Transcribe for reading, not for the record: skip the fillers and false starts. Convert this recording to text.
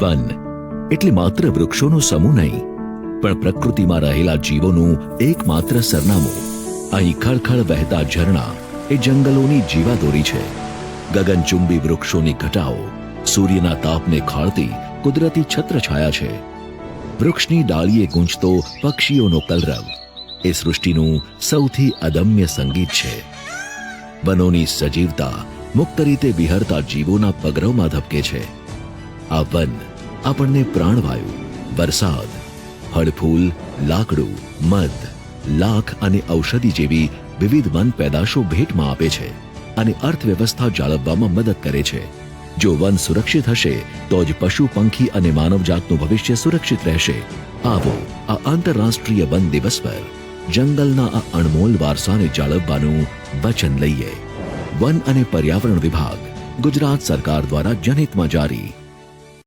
One એટલે માત્ર વૃક્ષોનો સમૂહ નહીં, પણ પ્રકૃતિમાં રહેલા જીવોનું એકમાત્ર સરનામું. અહીં ખળખળ વહેતા ઝરણા એ જંગલોની જીવાદોરી છે. ગગનચુંબી વૃક્ષોની ઘટાઓ સૂર્યના તાપને ખાળતી કુદરતી છત્રછાયા છે. વૃક્ષની ડાળીએ ગૂંજતો પક્ષીઓનો કલરવ એ સૃષ્ટિનું સૌથી અદમ્ય સંગીત છે. વનોની સજીવતા મુક્ત રીતે વિહરતા જીવોના પગરવમાં ધબકે છે. આ વન આપણને પ્રાણવાયુ, વરસાદ, ફળફૂલ, લાકડું, મધ, લાખ અને ઔષધિ જેવી વિવિધ વન પેદાશો ભેટમાં આપે છે અને અર્થવ્યવસ્થા જાળવવામાં મદદ કરે છે. જો વન સુરક્ષિત હશે તો જ પશુ, પંખી અને માનવજાતનું ભવિષ્ય સુરક્ષિત રહેશે. આવો આ આંતરરાષ્ટ્રીય વન દિવસ પર જંગલના આ અણમોલ વારસાને જાળવવાનું વચન લઈએ. વન અને પર્યાવરણ વિભાગ, ગુજરાત સરકાર દ્વારા જનહિતમાં જારી.